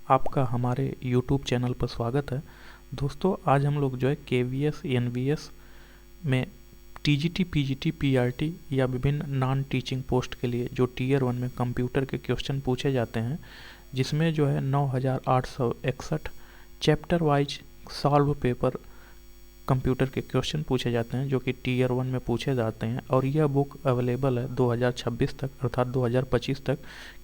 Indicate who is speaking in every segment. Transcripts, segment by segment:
Speaker 1: आपका हमारे YouTube channel पर स्वागत है। दोस्तों, आज हम लोग जो है KVS NVS में TGT PGT PRT या विभिन्न नॉन टीचिंग पोस्ट के लिए जो टीयर 1 में कंप्यूटर के क्वेश्चन पूछे जाते हैं, जिसमें जो है 9861 chapter wise solve paper computer के क्वेश्चन पूछे जाते हैं, जो कि टीयर 1 में पूछे जाते हैं। और यह बुक अवेलेबल है 2026 तक अर्थात 2025 तक।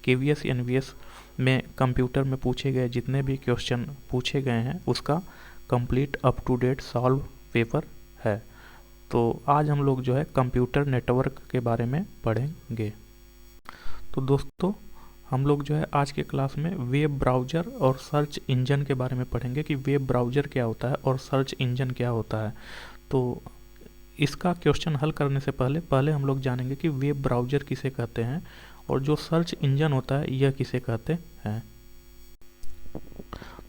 Speaker 1: KVS NVS में कंप्यूटर में पूछे गए जितने भी क्वेश्चन पूछे गए हैं उसका complete up to date solve paper है। तो आज हम लोग जो है कंप्यूटर नेटवर्क के बारे में पढ़ेंगे। तो दोस्तों, हम लोग जो है आज के क्लास में वेब ब्राउज़र और सर्च इंजन के बारे में पढ़ेंगे कि वेब ब्राउज़र क्या होता है और सर्च इंजन क्या होता है। तो इसका क्वेश्चन हल करने से पहले हम लोग जानेंगे कि वेब ब्राउज़र किसे कहते हैं और जो सर्च इंजन होता है यह किसे कहते हैं।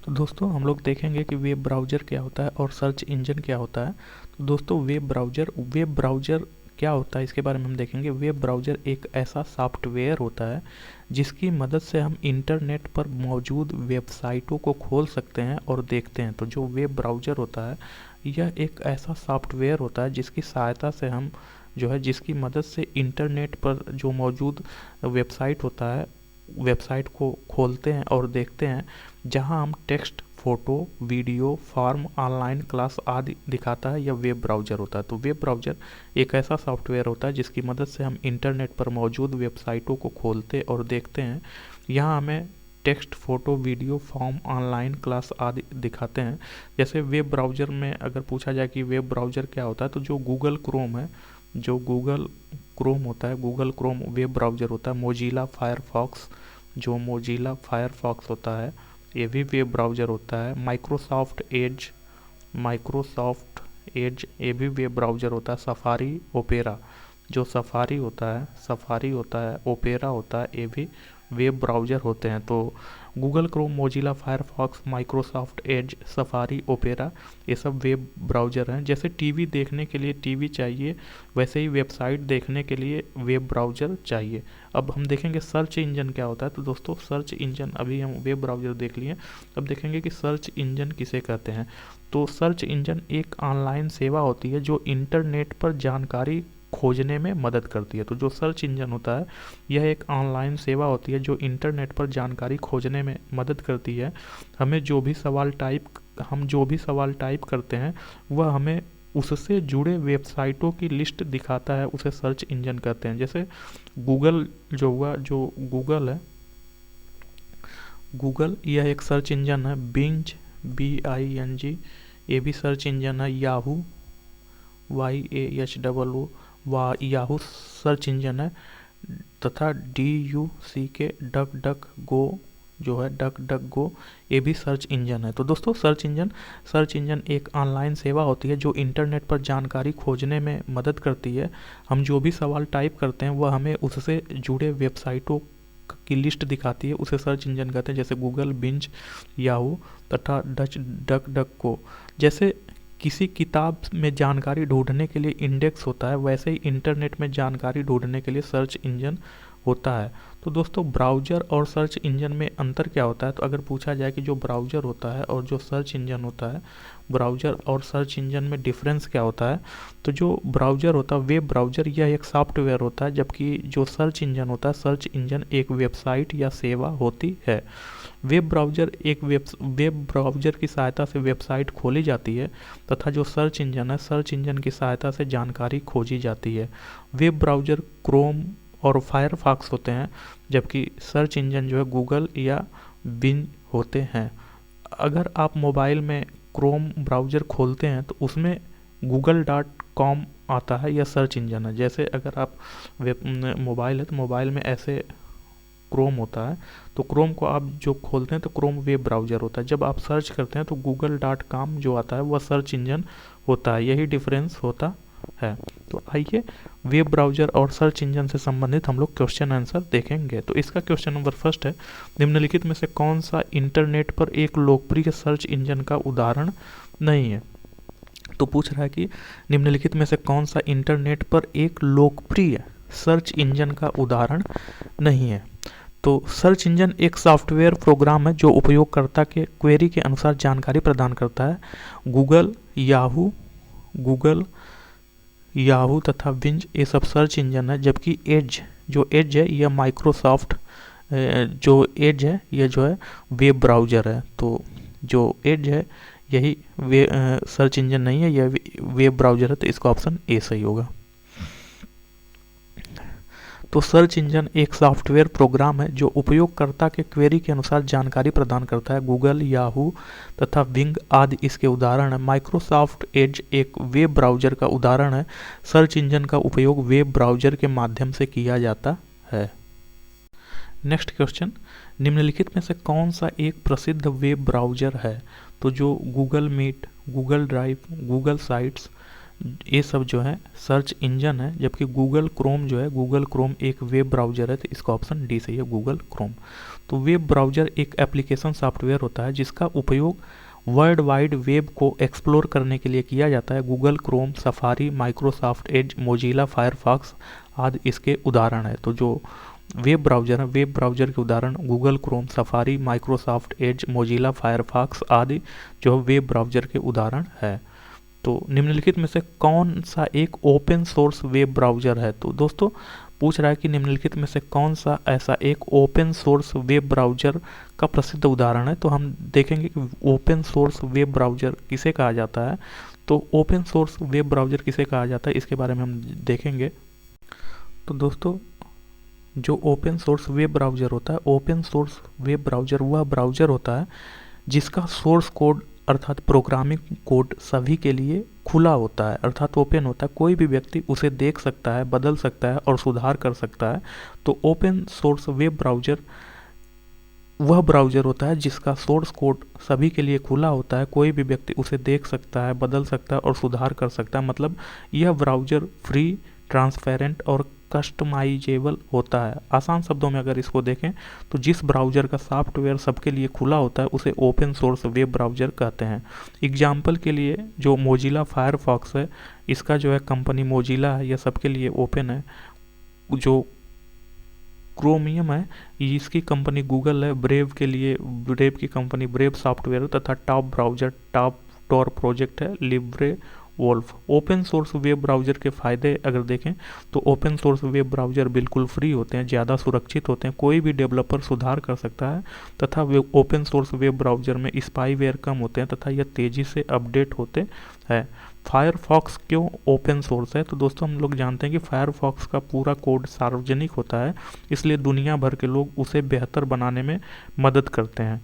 Speaker 1: तो दोस्तों, हम लोग देखेंगे कि वेब ब्राउज़र क्या होता है और सर्च इंजन क्या होता है। तो दोस्तों, वेब ब्राउज़र क्या होता है इसके बारे में हम देखेंगे। वेब ब्राउज़र एक ऐसा सॉफ्टवेयर होता है जिसकी मदद से हम इंटरनेट पर मौजूद वेबसाइटों को खोल सकते हैं और देखते हैं। तो जो वेब ब्राउज़र होता है यह एक ऐसा सॉफ्टवेयर होता है जिसकी सहायता से हम जो है जिसकी मदद से इंटरनेट पर जो मौजूद वेबसाइट होता है वेबसाइट को खोलते हैं और देखते हैं, जहां हम text, photo, video, form, online class आदि दिखाता है। यह वेब ब्राउज़र होता है। तो वेब ब्राउज़र एक ऐसा सॉफ्टवेयर होता है जिसकी मदद से हम इंटरनेट पर मौजूद वेबसाइटों को खोलते और देखते हैं। यहाँ हमें text, photo, video, form, online class आदि दिखाते हैं। जैसे वेब ब्राउज़र में अगर पूछा जाए कि वेब ब्राउज़र क्या होता है, तो जो गूगल क्रोम है, जो गूगल क्रोम होता है, गूगल क्रोम वेब ब्राउज़र होता है। मोजिला फायरफॉक्स, जो मोजिला फायरफॉक्स होता है, ये भी वेब ब्राउज़र होता है। माइक्रोसॉफ्ट एज ये भी वेब ब्राउज़र होता है। सफारी, ओपेरा, जो सफारी होता है, ओपेरा होता है, ये भी वेब ब्राउज़र होते हैं। तो Google Chrome, Mozilla Firefox, Microsoft Edge, safari, opera, ये सब वेब ब्राउज़र हैं। जैसे टीवी देखने के लिए टीवी चाहिए, वैसे ही वेबसाइट देखने के लिए वेब ब्राउज़र चाहिए। अब हम देखेंगे सर्च इंजन क्या होता है। तो दोस्तों, सर्च इंजन, अभी हम वेब ब्राउज़र देख लिए, अब देखेंगे कि सर्च इंजन किसे कहते हैं। तो सर्च इंजन एक ऑनलाइन सेवा होती है जो इंटरनेट पर जानकारी खोजने में मदद करती है। तो जो सर्च इंजन होता है यह एक ऑनलाइन सेवा होती है जो इंटरनेट पर जानकारी खोजने में मदद करती है। हम जो भी सवाल टाइप करते हैं वह हमें उससे जुड़े वेबसाइटों की लिस्ट दिखाता है, उसे सर्च इंजन कहते हैं। जैसे गूगल जो गूगल है, गूगल यह एक सर्च इंजन है। बिंज, BING, ये भी सर्च इंजन है। Yahoo, YAHOO, Yahoo search engine है। तथा DUCK, डक डक गो, ये भी सर्च इंजन है। तो दोस्तों, सर्च इंजन एक ऑनलाइन सेवा होती है जो इंटरनेट पर जानकारी खोजने में मदद करती है। हम जो भी सवाल टाइप करते हैं वह हमें उससे जुड़े वेबसाइटों की लिस्ट दिखाती है, उसे सर्च इंजन कहते हैं। जैसे गूगल, बिंज, याहू तथा डक गो। जैसे किसी किताब में जानकारी ढूंढने के लिए इंडेक्स होता है, वैसे ही इंटरनेट में जानकारी ढूंढने के लिए सर्च इंजन होता है। तो दोस्तों, ब्राउज़र और सर्च इंजन में अंतर क्या होता है। तो अगर पूछा जाए कि जो ब्राउज़र होता है और जो सर्च इंजन होता है, ब्राउज़र और सर्च इंजन में डिफरेंस क्या होता है। तो जो ब्राउज़र होता है, वेब ब्राउज़र, यह एक सॉफ्टवेयर होता है, जबकि जो सर्च इंजन होता है, सर्च इंजन एक वेबसाइट या सेवा होती है। वेब ब्राउज़र की सहायता से वेबसाइट खोली जाती है तथा जो सर्च इंजन की सहायता से जानकारी खोजी जाती है। वेब ब्राउज़र क्रोम और फायरफॉक्स होते हैं, जबकि सर्च इंजन जो है गूगल या बिंज होते हैं। अगर आप मोबाइल में क्रोम ब्राउज़र खोलते हैं तो उसमें google.com आता है, यह सर्च इंजन है। जैसे अगर आप मोबाइल है तो मोबाइल में ऐसे क्रोम होता है, तो क्रोम को आप जो खोलते हैं तो क्रोम वेब ब्राउज़र होता है। जब आप सर्च करते हैं तो google.com जो आता है वह सर्च इंजन होता है। यही डिफरेंस होता है। तो आइए वेब ब्राउज़र और सर्च इंजन से संबंधित हम लोग क्वेश्चन आंसर देखेंगे। तो इसका क्वेश्चन नंबर फर्स्ट है, निम्नलिखित में से कौन सा इंटरनेट पर एक लोकप्रिय सर्च इंजन का उदाहरण नहीं है। तो पूछ रहा है कि निम्नलिखित में से कौन सा इंटरनेट पर एक लोकप्रिय सर्च इंजन का उदाहरण नहीं है। तो सर्च इंजन एक सॉफ्टवेयर प्रोग्राम है जो उपयोगकर्ता के क्वेरी के अनुसार जानकारी प्रदान करता है। गूगल, याहू तथा बिंज ये सब सर्च इंजन है, जबकि एज है यह माइक्रोसॉफ्ट जो एज है यह जो है वेब ब्राउज़र है। तो जो एज है यही सर्च इंजन नहीं है, यह वेब ब्राउज़र है, तो इसका ऑप्शन ए सही होगा। तो सर्च इंजन एक सॉफ्टवेयर प्रोग्राम है जो उपयोगकर्ता के क्वेरी के अनुसार जानकारी प्रदान करता है। गूगल, याहू तथा बिंग आदि इसके उदाहरण है। माइक्रोसॉफ्ट एज एक वेब ब्राउज़र का उदाहरण है। सर्च इंजन का उपयोग वेब ब्राउज़र के माध्यम से किया जाता है। नेक्स्ट क्वेश्चन, निम्नलिखित में से कौन सा एक प्रसिद्ध वेब ब्राउज़र है? तो जो Google Meet, Google Drive, Google Sites ये सब जो है सर्च इंजन है, जबकि गूगल क्रोम जो है, गूगल क्रोम एक वेब ब्राउज़र है, तो इसका ऑप्शन डी सही है, गूगल क्रोम। तो वेब ब्राउज़र एक एप्लीकेशन सॉफ्टवेयर होता है जिसका उपयोग वर्ल्ड वाइड वेब को एक्सप्लोर करने के लिए किया जाता है। Google Chrome, safari, Microsoft Edge, Mozilla Firefox आदि इसके उदाहरण है। तो जो वेब ब्राउज़र है, वेब ब्राउज़र के उदाहरण Google Chrome, safari, Microsoft Edge, Mozilla Firefox आदि जो वेब ब्राउज़र के उदाहरण है। तो निम्नलिखित में से कौन सा एक ओपन सोर्स वेब ब्राउज़र है? तो दोस्तों पूछ रहा है कि निम्नलिखित में से कौन सा ऐसा एक ओपन सोर्स वेब ब्राउज़र का प्रसिद्ध उदाहरण है। तो हम देखेंगे कि ओपन सोर्स वेब ब्राउज़र किसे कहा जाता है। तो ओपन सोर्स वेब ब्राउज़र किसे कहा जाता है इसके बारे में हम देखेंगे। तो दोस्तों जो ओपन सोर्स वेब ब्राउज़र होता है, ओपन सोर्स वेब ब्राउज़र वह ब्राउज़र होता है जिसका सोर्स कोड अर्थात प्रोग्रामिंग कोड सभी के लिए खुला होता है, अर्थात ओपन होता है। कोई भी व्यक्ति उसे देख सकता है, बदल सकता है और सुधार कर सकता है। तो ओपन सोर्स वेब ब्राउज़र वह ब्राउज़र होता है जिसका सोर्स कोड सभी के लिए खुला होता है। कोई भी व्यक्ति उसे देख सकता है, बदल सकता है और सुधार कर सकता है। मतलब यह ब्राउज़र फ्री, ट्रांसपेरेंट और कस्टमाइजेबल होता है। आसान शब्दों में अगर इसको देखें तो जिस ब्राउज़र का सॉफ्टवेयर सबके लिए खुला होता है उसे ओपन सोर्स वेब ब्राउज़र कहते हैं। एग्जाम्पल के लिए जो मोजिला फायरफॉक्स है, इसका जो है कंपनी मोजिला है, यह सबके लिए ओपन है। जो क्रोमियम है इसकी कंपनी गूगल है। ब्रेव की कंपनी ब्रेव सॉफ्टवेयर तथा Tor browser Tor Tor project है LibreWolf. Open source web browser के फ़ायदे अगर देखें तो ओपन सोर्स वेब ब्राउज़र बिल्कुल फ्री होते हैं, ज़्यादा सुरक्षित होते हैं, कोई भी डेवलपर सुधार कर सकता है तथा ओपन सोर्स वेब ब्राउज़र में स्पाईवेयर कम होते हैं तथा यह तेज़ी से अपडेट होते हैं। फायरफॉक्स क्यों ओपन सोर्स है? तो दोस्तों हम लोग जानते हैं कि फायरफॉक्स का पूरा कोड सार्वजनिक होता है, इसलिए दुनिया भर के लोग उसे बेहतर बनाने में मदद करते हैं।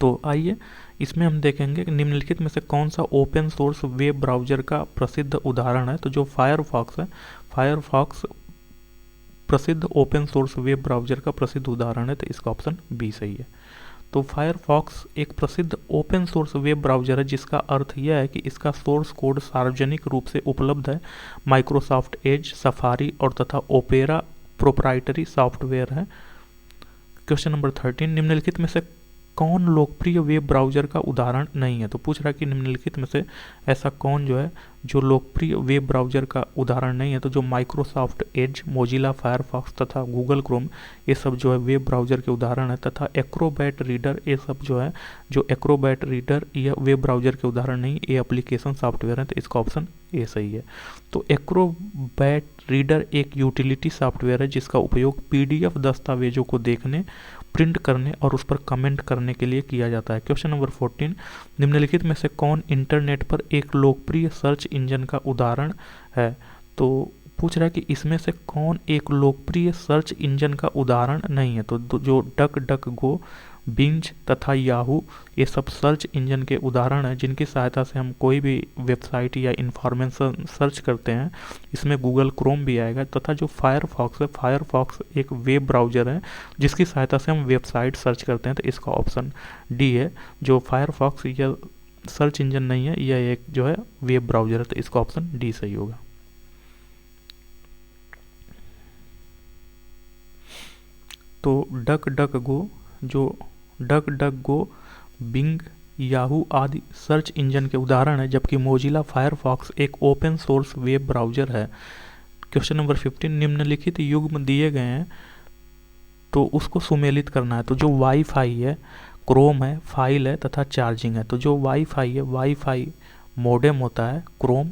Speaker 1: तो आइए इसमें हम देखेंगे कि निम्नलिखित में से कौन सा ओपन सोर्स वेब ब्राउज़र का प्रसिद्ध उदाहरण है। तो जो फायरफॉक्स है, फायरफॉक्स प्रसिद्ध ओपन सोर्स वेब ब्राउज़र का प्रसिद्ध उदाहरण है, तो इसका ऑप्शन बी सही है। तो फायरफॉक्स एक प्रसिद्ध ओपन सोर्स वेब ब्राउज़र है जिसका अर्थ यह है कि इसका सोर्स कोड सार्वजनिक रूप से उपलब्ध है। माइक्रोसॉफ्ट एज, सफारी और तथा ओपेरा प्रोप्राइटरी सॉफ्टवेयर है। क्वेश्चन नंबर 13, निम्नलिखित में से कौन लोकप्रिय वेब ब्राउज़र का उदाहरण नहीं है? तो पूछ रहा है कि निम्नलिखित में से ऐसा कौन जो है जो लोकप्रिय वेब ब्राउज़र का उदाहरण नहीं है। तो जो माइक्रोसॉफ्ट एज, मोजिला फायरफॉक्स तथा गूगल क्रोम ये सब जो है वेब ब्राउज़र के उदाहरण है तथा एक्रोबैट रीडर ये सब जो है, जो एक्रोबैट रीडर यह वेब ब्राउज़र के उदाहरण नहीं, ये एप्लीकेशन सॉफ्टवेयर है, तो इसका ऑप्शन ए सही है। तो एक्रोबैट रीडर एक यूटिलिटी सॉफ्टवेयर है जिसका उपयोग PDF दस्तावेजों को देखने, प्रिंट करने और उस पर कमेंट करने के लिए किया जाता है। क्वेश्चन नंबर 14, निम्नलिखित में से कौन इंटरनेट पर एक लोकप्रिय सर्च इंजन का उदाहरण है? तो पूछ रहा है कि इसमें से कौन एक लोकप्रिय सर्च इंजन का उदाहरण नहीं है। तो जो डक डक गो, बिंज तथा याहू ये सब सर्च इंजन के उदाहरण हैं जिनकी सहायता से हम कोई भी वेबसाइट या इंफॉर्मेशन सर्च करते हैं। इसमें गूगल क्रोम भी आएगा तथा जो फायरफॉक्स है, फायरफॉक्स एक वेब ब्राउज़र है जिसकी सहायता से हम वेबसाइट सर्च करते हैं, तो इसका ऑप्शन डी है। जो फायरफॉक्स यह सर्च इंजन नहीं है, यह एक जो है वेब ब्राउज़र है, तो इसका ऑप्शन डी सही होगा। तो डक डक गो, जो डक डक गो, बिंग, याहू आदि सर्च इंजन के उदाहरण है, जबकि मोजिला फायरफॉक्स एक ओपन सोर्स वेब ब्राउज़र है। क्वेश्चन नंबर 15, निम्नलिखित युग्म दिए गए हैं तो उसको सुमेलित करना है। तो जो वाईफाई है, क्रोम है, फाइल है तथा चार्जिंग है। तो जो वाईफाई है, वाईफाई मोडेम होता है। क्रोम,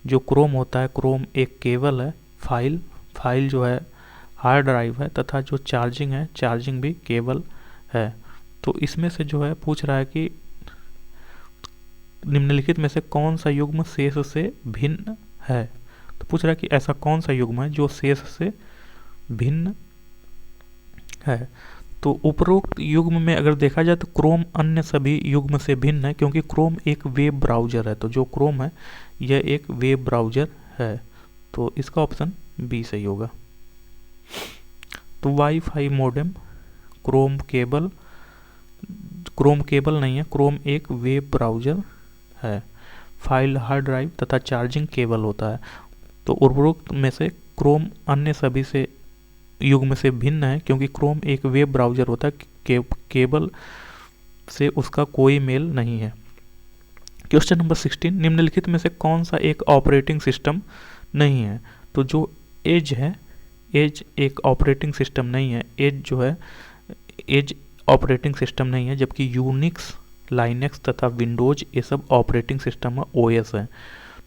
Speaker 1: जो क्रोम होता है, क्रोम एक केबल है। फाइल जो है हार्ड ड्राइव है तथा जो चार्जिंग है, चार्जिंग भी केबल है। तो इसमें से जो है पूछ रहा है कि निम्नलिखित में से कौन सा युग्म शेष से भिन्न है। तो पूछ रहा है कि ऐसा कौन सा युग्म है जो शेष से भिन्न है। तो उपरोक्त युग्म में अगर देखा जाए तो क्रोम अन्य सभी युग्म से भिन्न है, क्योंकि क्रोम एक वेब ब्राउज़र है। तो जो क्रोम है यह एक वेब ब्राउज़र है। तो इसका ऑप्शन बी सही होगा। तो वाईफाई मोडेम, क्रोम केबल नहीं है, क्रोम एक वेब ब्राउज़र है। फाइल हार्ड ड्राइव तथा चार्जिंग केबल होता है। तो उपरोक्त में से क्रोम अन्य सभी से युग्म से भिन्न है, क्योंकि क्रोम एक वेब ब्राउज़र होता है, केबल से उसका कोई मेल नहीं है। क्वेश्चन नंबर 16, निम्नलिखित में से कौन सा एक ऑपरेटिंग सिस्टम नहीं है। तो जो एज है, एज एक ऑपरेटिंग सिस्टम नहीं है। एज ऑपरेटिंग सिस्टम नहीं है, जबकि यूनिक्स, लाइनेक्स तथा विंडोज ये सब ऑपरेटिंग सिस्टम है, ओएस है।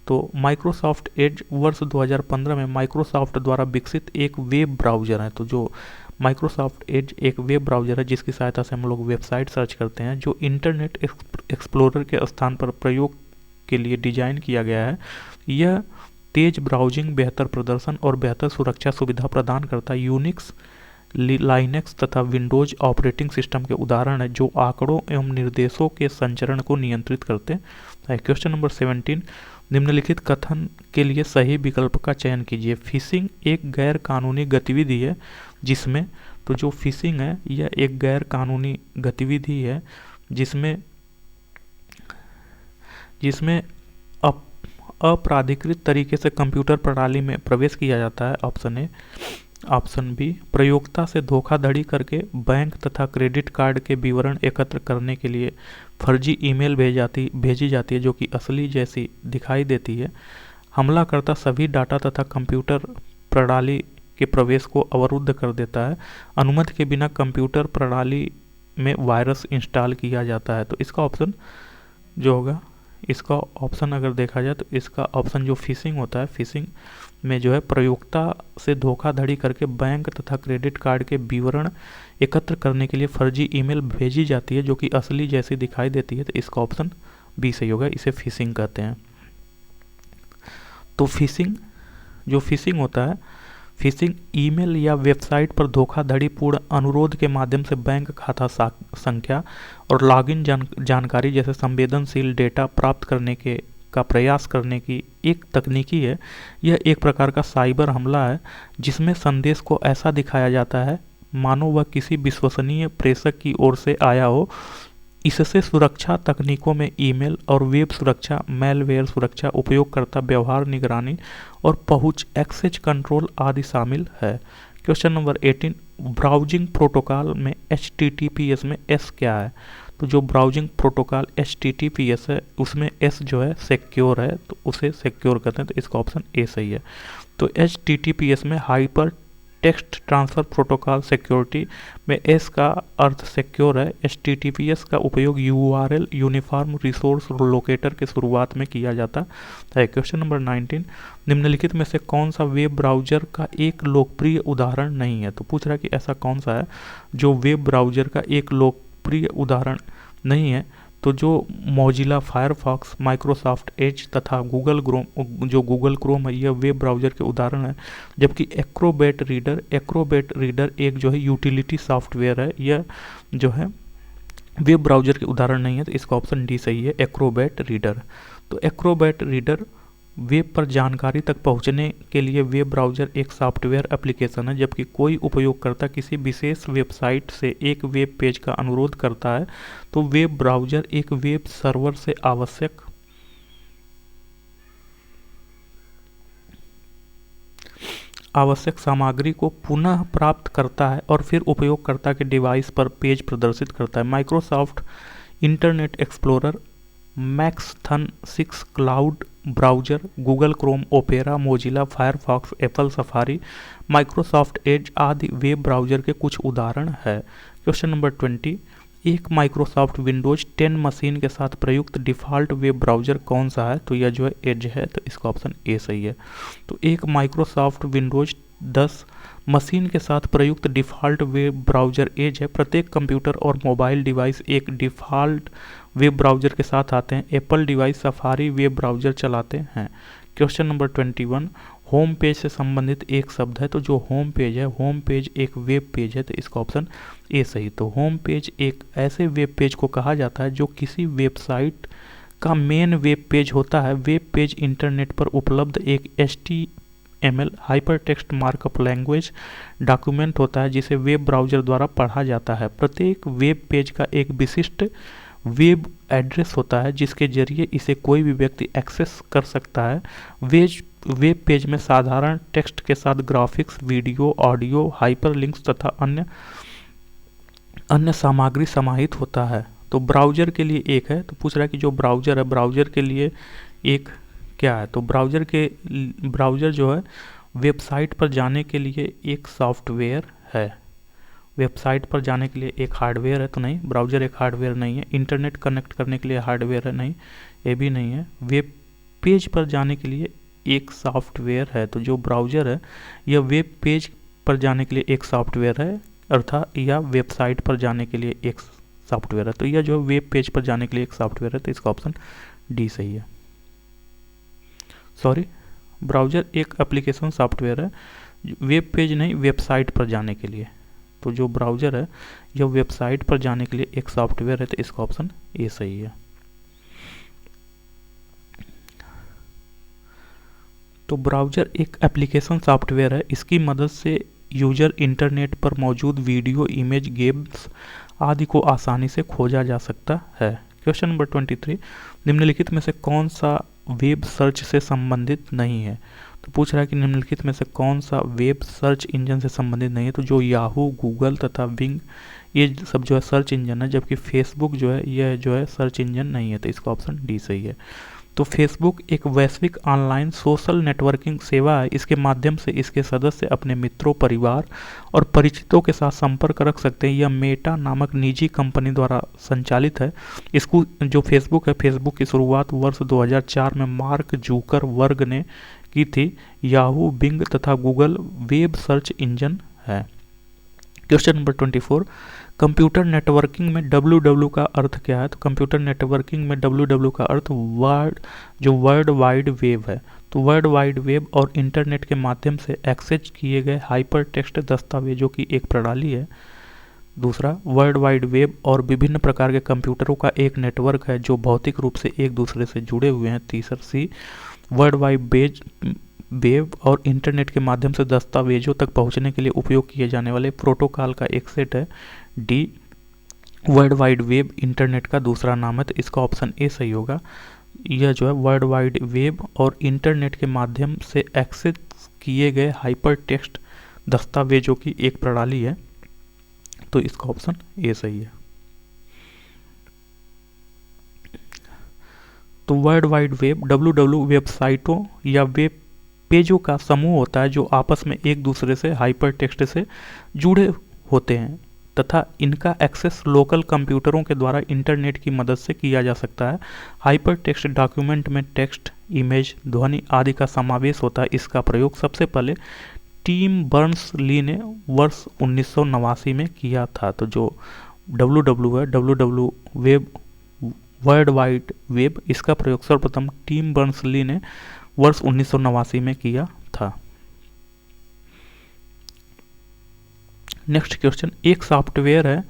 Speaker 1: तो माइक्रोसॉफ्ट एज वर्ष 2015 में माइक्रोसॉफ्ट द्वारा विकसित एक वेब ब्राउज़र है। तो जो माइक्रोसॉफ्ट एज एक वेब ब्राउज़र है जिसकी सहायता से हम लोग वेबसाइट सर्च करते हैं, जो इंटरनेट एक्सप्लोरर के स्थान पर प्रयोग के लिए डिजाइन किया गया है। यह तेज ब्राउजिंग, बेहतर प्रदर्शन और बेहतर सुरक्षा सुविधा प्रदान करता है। यूनिक्स, लाइनेक्स तथा विंडोज ऑपरेटिंग सिस्टम के उदाहरण है जो आंकड़ों एवं निर्देशों के संचरण को नियंत्रित करते हैं। क्वेश्चन नंबर 17, निम्नलिखित कथन के लिए सही विकल्प का चयन कीजिए। फिशिंग एक गैर कानूनी गतिविधि है जिसमें, तो जो फिशिंग है यह एक गैर कानूनी गतिविधि है जिसमें अपराधिकृत तरीके से कंप्यूटर प्रणाली में प्रवेश किया जाता है। Option A. ऑप्शन बी, प्रयोक्ता से धोखाधड़ी करके बैंक तथा क्रेडिट कार्ड के विवरण एकत्र करने के लिए फर्जी ईमेल भेजी जाती है जो कि असली जैसी दिखाई देती है। हमलाकर्ता सभी डाटा तथा कंप्यूटर प्रणाली के प्रवेश को अवरुद्ध कर देता है। अनुमति के बिना कंप्यूटर प्रणाली में वायरस इंस्टॉल किया जाता है। तो इसका ऑप्शन जो होगा, इसका ऑप्शन अगर देखा जाए तो इसका ऑप्शन जो फिशिंग होता है, फिशिंग में जो है प्रयोक्ता से धोखाधड़ी करके बैंक तथा क्रेडिट कार्ड के विवरण एकत्र करने के लिए फर्जी ईमेल भेजी जाती है जो कि असली जैसी दिखाई देती है। तो इसका ऑप्शन बी सही होगा, इसे फिशिंग कहते हैं। तो फिशिंग होता है, फिशिंग ईमेल या वेबसाइट पर धोखाधड़ीपूर्ण अनुरोध के माध्यम से बैंक खाता संख्या और लॉगिन जानकारी जैसे संवेदनशील डेटा प्राप्त करने का प्रयास करने की एक तकनीकी है। यह एक प्रकार का साइबर हमला है जिसमें संदेश को ऐसा दिखाया जाता है मानो वह किसी विश्वसनीय प्रेषक की ओर से आया हो। इससे सुरक्षा तकनीकों में ईमेल और वेब सुरक्षा, मैलवेयर सुरक्षा, उपयोगकर्ता व्यवहार निगरानी और पहुंच एक्सेस कंट्रोल आदि शामिल है। क्वेश्चन नंबर 18, ब्राउजिंग प्रोटोकॉल में HTTPS में S क्या है। तो जो ब्राउजिंग प्रोटोकॉल HTTPS है उसमें S जो है सिक्योर है, तो उसे सिक्योर कहते हैं। तो इसका ऑप्शन ए सही है। तो HTTPS में hyper text transfer protocol security में S का अर्थ सिक्योर है। HTTPS का उपयोग URL यूनिफॉर्म रिसोर्स लोकेटर के शुरुआत में किया जाता है। क्वेश्चन नंबर 19, निम्नलिखित में से कौन सा वेब ब्राउज़र का एक लोकप्रिय उदाहरण नहीं है। तो पूछ रहा है कि ऐसा कौन सा है जो वेब ब्राउज़र का एक लोकप्रिय उदाहरण नहीं है। तो जो मोजिला फायरफॉक्स, माइक्रोसॉफ्ट एज तथा गूगल क्रोम है, यह वेब ब्राउज़र के उदाहरण है। जबकि एक्रोबैट रीडर एक जो है यूटिलिटी सॉफ्टवेयर है, यह जो है वेब ब्राउज़र के उदाहरण नहीं है। तो इसका ऑप्शन डी सही है, एक्रोबैट रीडर। तो एक्रोबैट रीडर वेब पर जानकारी तक पहुंचने के लिए वेब ब्राउज़र एक सॉफ्टवेयर एप्लीकेशन है। जबकि कोई उपयोगकर्ता किसी विशेष वेबसाइट से एक वेब पेज का अनुरोध करता है तो वेब ब्राउज़र एक वेब सर्वर से आवश्यक सामग्री को पुनः प्राप्त करता है और फिर उपयोगकर्ता के डिवाइस पर पेज प्रदर्शित करता है। माइक्रोसॉफ्ट इंटरनेट एक्सप्लोरर, मैक्स थन 6 cloud browser, Google Chrome, opera, Mozilla Firefox, Apple safari, Microsoft Edge आदि वेब ब्राउज़र के कुछ उदाहरण है। क्वेश्चन नंबर 20, एक माइक्रोसॉफ्ट विंडोज 10 मशीन के साथ प्रयुक्त डिफ़ॉल्ट वेब ब्राउज़र कौन सा है? तो यह जो है एज है, तो इसका ऑप्शन ए सही है। तो एक माइक्रोसॉफ्ट विंडोज 10 मशीन के साथ प्रयुक्त डिफ़ॉल्ट वेब ब्राउज़र एज है। प्रत्येक कंप्यूटर और मोबाइल डिवाइस एक डिफ़ॉल्ट वेब ब्राउज़र के साथ आते हैं। Apple device safari web browser चलाते हैं। क्वेश्चन नंबर 21, होम पेज से संबंधित एक शब्द है। तो जो होम पेज है, होम पेज एक वेब पेज है, तो इसका ऑप्शन ए सही। तो होम पेज एक ऐसे वेब पेज को कहा जाता है जो किसी वेबसाइट का मेन वेब पेज होता है। वेब पेज इंटरनेट पर उपलब्ध एक HTML hyper text markup language document होता है जिसे वेब ब्राउज़र द्वारा पढ़ा जाता है। प्रत्येक वेब पेज का एक विशिष्ट वेब एड्रेस होता है जिसके जरिए इसे कोई भी व्यक्ति एक्सेस कर सकता है। वेब पेज में साधारण टेक्स्ट के साथ ग्राफिक्स, वीडियो, ऑडियो, हाइपरलिंक्स तथा अन्य सामग्री समाहित होता है। तो ब्राउज़र के लिए एक है, तो पूछ रहा है कि जो ब्राउज़र है, ब्राउज़र के लिए एक क्या है? तो ब्राउज़र जो है वेबसाइट पर जाने के लिए एक सॉफ्टवेयर है। वेबसाइट पर जाने के लिए एक हार्डवेयर है, तो नहीं, ब्राउज़र एक हार्डवेयर नहीं है। इंटरनेट कनेक्ट करने के लिए हार्डवेयर है, नहीं, ये भी नहीं है। वेब पेज पर जाने के लिए एक सॉफ्टवेयर है, तो जो ब्राउज़र है यह वेब पेज पर जाने के लिए एक सॉफ्टवेयर है, अर्थात यह वेबसाइट पर जाने के लिए एक सॉफ्टवेयर है। तो यह जो वेब पेज पर जाने के लिए एक सॉफ्टवेयर है, तो इसका ऑप्शन डी सही है। सॉरी, ब्राउज़र एक एप्लीकेशन सॉफ्टवेयर है, वेब पेज नहीं, वेबसाइट पर जाने के लिए। तो जो ब्राउज़र है यह वेबसाइट पर जाने के लिए एक सॉफ्टवेयर है, तो इसका ऑप्शन ए सही है। तो ब्राउज़र एक एप्लीकेशन सॉफ्टवेयर है, इसकी मदद से यूजर इंटरनेट पर मौजूद वीडियो, इमेज, गेम्स आदि को आसानी से खोजा जा सकता है। क्वेश्चन नंबर 23, निम्नलिखित में से कौन सा वेब सर्च से संबंधित नहीं है? तो पूछ रहा है कि निम्नलिखित में से कौन सा वेब सर्च इंजन से संबंधित नहीं है? तो जो याहू, गूगल तथा बिंग ये सब जो है सर्च इंजन है, जबकि फेसबुक जो है यह जो है सर्च इंजन नहीं है, तो इसका ऑप्शन डी सही है। तो फेसबुक एक वैश्विक ऑनलाइन सोशल नेटवर्किंग सेवा है। इसके माध्यम से इसके सदस्य अपने मित्रों, परिवार और परिचितों के साथ संपर्क रख सकते हैं। यह मेटा नामक निजी कंपनी द्वारा संचालित है। इसको जो फेसबुक है, फेसबुक की शुरुआत वर्ष 2004 में मार्क जुकरबर्ग ने की थी। याहू, बिंग तथा गूगल वेब सर्च इंजन है। क्वेश्चन नंबर 24, कंप्यूटर नेटवर्किंग में www का अर्थ क्या है? तो कंप्यूटर नेटवर्किंग में www का अर्थ वर्ल्ड वाइड वेब है। तो वर्ल्ड वाइड वेब और इंटरनेट के माध्यम से एक्सेस किए गए हाइपर टेक्स्ट दस्तावेजों की एक प्रणाली है। दूसरा, वर्ल्ड वाइड वेब और विभिन्न प्रकार के कंप्यूटरों का एक नेटवर्क है जो भौतिक रूप से एक दूसरे से जुड़े हुए हैं। तीसरा, सी, वर्ल्ड वाइड वेब और इंटरनेट के माध्यम से दस्तावेजों तक पहुंचने के लिए उपयोग किए जाने वाले प्रोटोकॉल का एक सेट है। D, world wide web internet का दूसरा नाम है, तो इसका ऑप्शन ए सही होगा। यह जो है वर्ल्ड वाइड वेब और इंटरनेट के माध्यम से एक्सेस किए गए हाइपर टेक्स्ट दस्तावेजों की एक प्रणाली है, तो इसका ऑप्शन ए सही है। तो वर्ल्ड वाइड वेब www वेबसाइटों या वेब पेजों का समूह होता है जो आपस में एक दूसरे से हाइपर टेक्स्ट से जुड़े होते हैं तथा इनका एक्सेस लोकल कंप्यूटरों के द्वारा इंटरनेट की मदद से किया जा सकता है। हाइपर टेक्स्ट डॉक्यूमेंट में टेक्स्ट, इमेज, ध्वनि आदि का समावेश होता है। इसका प्रयोग सबसे पहले टिम बर्नर्स-ली ने वर्ष 1989 में किया था। तो जो www है, www web, world wide web, इसका प्रयोग सर्वप्रथम टिम बर्नर्स-ली ने वर्ष 1989 में किया था। नेक्स्ट क्वेश्चन, एक सॉफ्टवेयर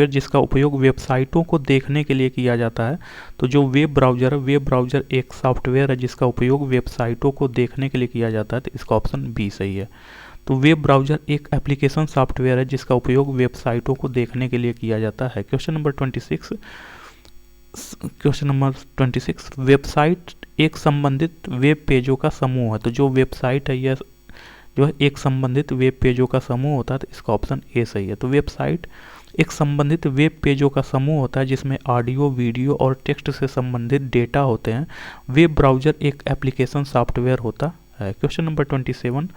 Speaker 1: जिसका उपयोग वेबसाइटों को देखने के लिए किया जाता है। तो जो वेब ब्राउज़र है, वेब ब्राउज़र एक सॉफ्टवेयर है जिसका उपयोग वेबसाइटों को देखने के लिए किया जाता है, तो इसका ऑप्शन बी सही है। तो वेब ब्राउज़र एक एप्लीकेशन सॉफ्टवेयर है जिसका उपयोग वेबसाइटों को देखने के लिए किया जाता है। क्वेश्चन नंबर 26, वेबसाइट एक संबंधित वेब पेजों का समूह है। तो जो वेबसाइट है यह जो है एक संबंधित वेब पेजों का समूह होता है, तो इसका ऑप्शन ए सही है। तो वेबसाइट एक संबंधित वेब पेजों का समूह होता है जिसमें ऑडियो, वीडियो और टेक्स्ट से संबंधित डेटा होते हैं। वेब ब्राउज़र एक एप्लीकेशन सॉफ्टवेयर होता है। क्वेश्चन नंबर 27,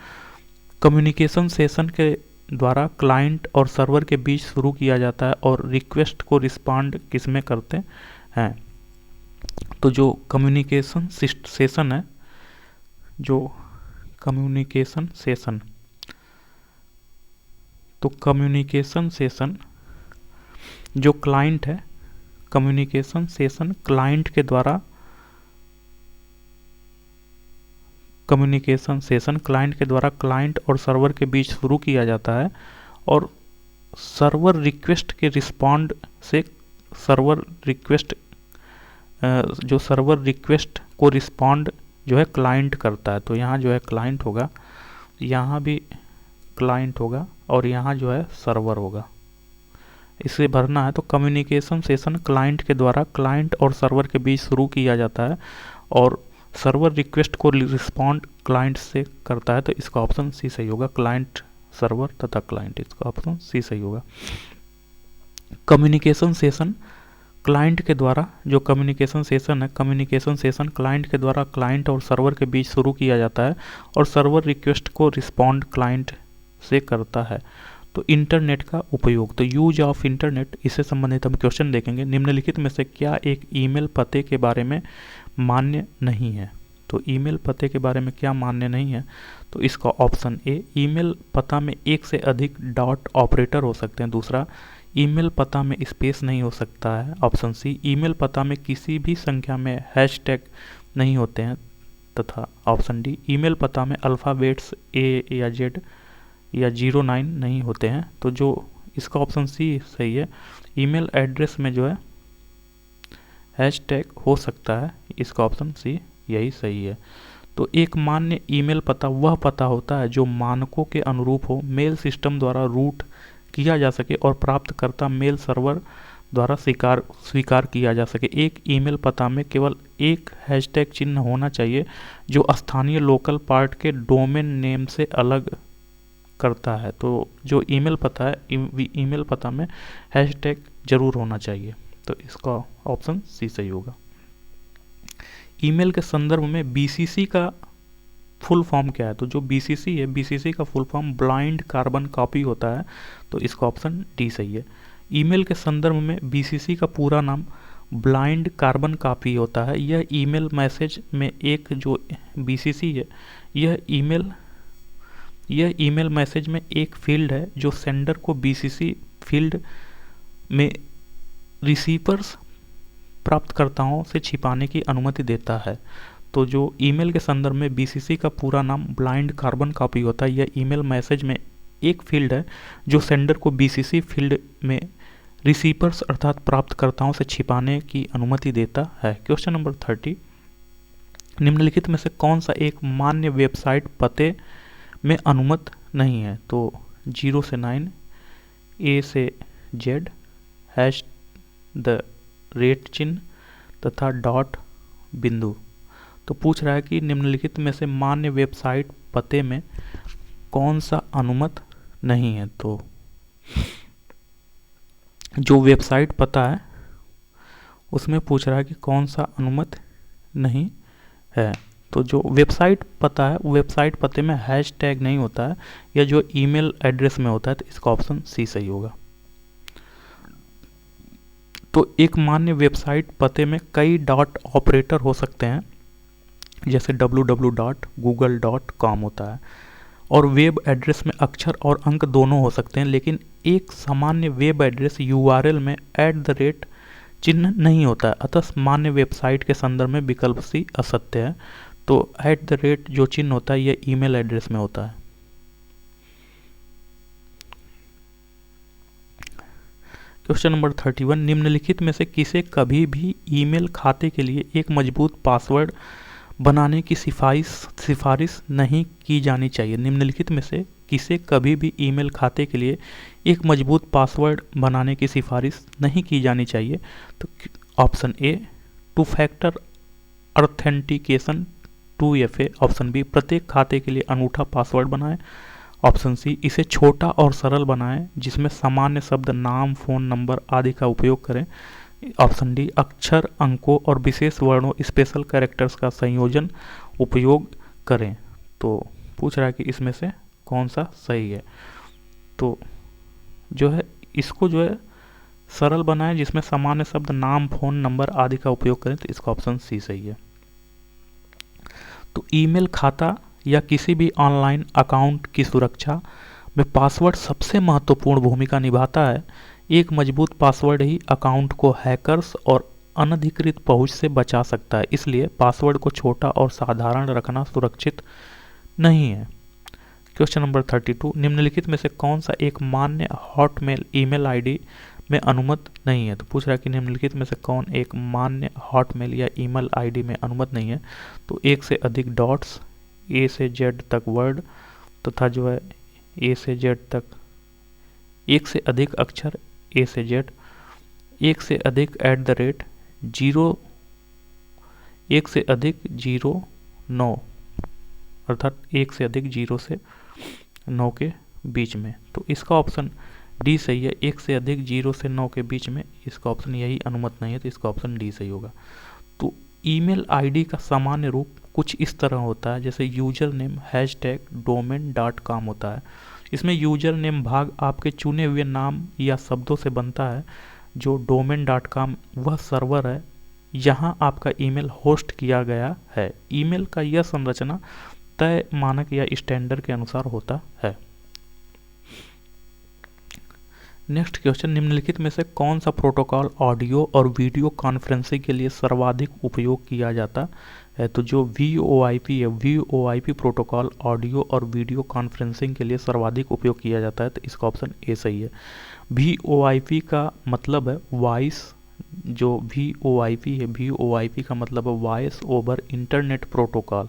Speaker 1: कम्युनिकेशन सेशन के द्वारा क्लाइंट और सर्वर के बीच शुरू किया जाता है और रिक्वेस्ट को रिस्पॉन्ड किसमें करते हैं? तो जो कम्युनिकेशन सेशन है, जो कम्युनिकेशन सेशन, तो कम्युनिकेशन सेशन जो क्लाइंट है, कम्युनिकेशन सेशन क्लाइंट के द्वारा, कम्युनिकेशन सेशन क्लाइंट के द्वारा क्लाइंट और सर्वर के बीच शुरू किया जाता है और सर्वर रिक्वेस्ट के रिस्पॉन्ड से सर्वर रिक्वेस्ट जो सर्वर रिक्वेस्ट को रिस्पॉन्ड जो है क्लाइंट करता है। तो यहाँ जो है क्लाइंट होगा, यहाँ भी क्लाइंट होगा और यहाँ जो है सर्वर होगा। इसे भरना है। तो कम्युनिकेशन सेशन क्लाइंट के द्वारा क्लाइंट और सर्वर के बीच शुरू किया जाता है और सर्वर रिक्वेस्ट को रिस्पॉन्ड क्लाइंट से करता है। तो इसका ऑप्शन सी सही होगा, क्लाइंट, सर्वर तथा क्लाइंट, इसका ऑप्शन सी सही होगा। कम्युनिकेशन सेशन क्लाइंट के द्वारा, जो कम्युनिकेशन सेशन है, कम्युनिकेशन सेशन क्लाइंट के द्वारा क्लाइंट और सर्वर के बीच शुरू किया जाता है और सर्वर रिक्वेस्ट को रिस्पॉन्ड क्लाइंट से करता है। तो इंटरनेट का उपयोग, तो यूज ऑफ इंटरनेट, इससे संबंधित हम क्वेश्चन देखेंगे। निम्नलिखित में से क्या एक ईमेल पते के बारे में मान्य नहीं है? तो ईमेल पते के बारे में क्या मान्य नहीं है? तो इसका ऑप्शन ए, ईमेल पता में एक से अधिक डॉट ऑपरेटर हो सकते हैं। दूसरा, ईमेल पता में स्पेस नहीं हो सकता है। ऑप्शन सी, ईमेल पता में किसी भी संख्या में हैशटैग नहीं होते हैं। तथा ऑप्शन डी, ईमेल पता में अल्फ़ाबेट्स ए या जेड या 09 नहीं होते हैं। तो जो इसका ऑप्शन सी सही है, ईमेल एड्रेस में जो है हैशटैग हो सकता है, इसका ऑप्शन सी यही सही है। तो एक मान्य ईमेल पता वह पता होता है जो मानकों के अनुरूप हो, मेल सिस्टम द्वारा रूट किया जा सके और प्राप्तकर्ता मेल सर्वर द्वारा स्वीकार किया जा सके। एक ईमेल पता में केवल एक हैशटैग चिन्ह होना चाहिए जो स्थानीय लोकल पार्ट के डोमेन नेम से अलग करता है। तो जो ईमेल पता है, ईमेल पता में हैशटैग जरूर होना चाहिए। तो इसका ऑप्शन सी सही होगा। ईमेल के संदर्भ में बीसीसी का फुल फॉर्म क्या है? तो जो बीसीसी है, बीसीसी का full form blind carbon copy होता है। तो इसका ऑप्शन डी सही है। ईमेल के संदर्भ में बीसीसी का पूरा नाम ब्लाइंड कार्बन कॉपी होता है। यह ईमेल मैसेज में एक, जो बीसीसी है, यह ईमेल मैसेज में एक फील्ड है जो सेंडर को बीसीसी फील्ड में रिसीवर्स प्राप्तकर्ताओं से छिपाने की अनुमति देता है। तो जो ईमेल के संदर्भ में बीसीसी का पूरा नाम ब्लाइंड कार्बन कॉपी होता है, यह ईमेल मैसेज में एक फील्ड है जो सेंडर को बीसीसी फील्ड में रिसीवर्स अर्थात प्राप्तकर्ताओं से छिपाने की अनुमति देता है। क्वेश्चन नंबर 30, निम्नलिखित में से कौन सा एक मान्य वेबसाइट पते में अनुमत नहीं है? तो 0 से 9, ए से जेड, हैश द रेट चिन्ह तथा डॉट बिंदु। तो पूछ रहा है कि निम्नलिखित में से मान्य वेबसाइट पते में कौन सा अनुमत नहीं है? तो जो वेबसाइट पता है उसमें पूछ रहा है कि कौन सा अनुमत नहीं है। तो जो वेबसाइट पता है, वेबसाइट पते में हैशटैग नहीं होता है या जो ईमेल एड्रेस में होता है। तो इसका ऑप्शन सी सही होगा। तो एक मान्य वेबसाइट पते में कई डॉट ऑपरेटर हो सकते हैं, जैसे www.google.com होता है, और वेब एड्रेस में अक्षर और अंक दोनों हो सकते हैं, लेकिन एक सामान्य वेब एड्रेस URL में @ चिन्ह नहीं होता है। अतः मान्य वेबसाइट के संदर्भ में विकल्प सी असत्य है। तो @ जो चिन्ह होता है यह ईमेल एड्रेस में होता है। क्वेश्चन नंबर 31, निम्नलिखित में से किसे कभी भी ईमेल खाते के लिए एक मजबूत पासवर्ड बनाने की सिफारिश नहीं की जानी चाहिए? निम्नलिखित में से किसे कभी भी ईमेल खाते के लिए एक मजबूत पासवर्ड बनाने की सिफारिश नहीं की जानी चाहिए? तो option A, 2 factor authentication 2FA। Option B, प्रत्येक खाते के लिए अनूठा पासवर्ड बनाएं। ऑप्शन सी, इसे छोटा और सरल बनाएं जिसमें सामान्य शब्द, नाम, फ़ोन नंबर आदि का उपयोग करें। ऑप्शन डी, अक्षर, अंकों और विशेष वर्णों, स्पेशल कैरेक्टर्स का संयोजन उपयोग करें। तो पूछ रहा है कि इसमें से कौन सा सही है। तो जो है इसको जो है सरल बनाएं जिसमें सामान्य शब्द, नाम, फ़ोन नंबर आदि का उपयोग करें, तो इसका ऑप्शन सी सही है। तो ईमेल खाता या किसी भी ऑनलाइन अकाउंट की सुरक्षा में पासवर्ड सबसे महत्वपूर्ण भूमिका निभाता है। एक मजबूत पासवर्ड ही अकाउंट को हैकर्स और अनधिकृत पहुंच से बचा सकता है, इसलिए पासवर्ड को छोटा और साधारण रखना सुरक्षित नहीं है। क्वेश्चन नंबर 32, निम्नलिखित में से कौन सा एक मान्य हॉटमेल ईमेल आईडी में अनुमत नहीं है। तो पूछ रहा है कि निम्नलिखित में से कौन एक मान्य हॉटमेल या ईमेल आईडी में अनुमत नहीं है। तो एक से अधिक डॉट्स, ए से जेड तक वर्ड तथा जो है ए से जेड तक, एक से अधिक अक्षर ए से जेड, एक से अधिक @ जीरो, एक से अधिक 0, 9, अर्थात एक से अधिक 0 से 9 के बीच में। तो इसका ऑप्शन डी सही है। एक से अधिक 0 से 9 के बीच में, इसका ऑप्शन यही अनुमत नहीं है, तो इसका ऑप्शन डी सही होगा। तो ईमेल आईडी का सामान्य रूप कुछ इस तरह होता है, जैसे यूजर नेम #domain.com होता है। इसमें यूजर नेम भाग आपके चुने हुए नाम या शब्दों से बनता है। जो domain.com वह सर्वर है, यहाँ आपका ईमेल होस्ट किया गया है। ईमेल का यह संरचना तय मानक या स्टैंडर्ड के अनुसार होता है। नेक्स्ट क्वेश्चन, निम्नलिखित में से कौन सा प्रोटोकॉल ऑडियो और वीडियो कॉन्फ्रेंसिंग के लिए सर्वाधिक उपयोग किया जाता है। तो जो VoIP है, VoIP प्रोटोकॉल ऑडियो और वीडियो कॉन्फ्रेंसिंग के लिए सर्वाधिक उपयोग किया जाता है, तो इसका ऑप्शन ए सही है। VoIP का मतलब है वॉइस, जो VoIP है, VoIP का मतलब है वॉइस ओवर इंटरनेट प्रोटोकॉल।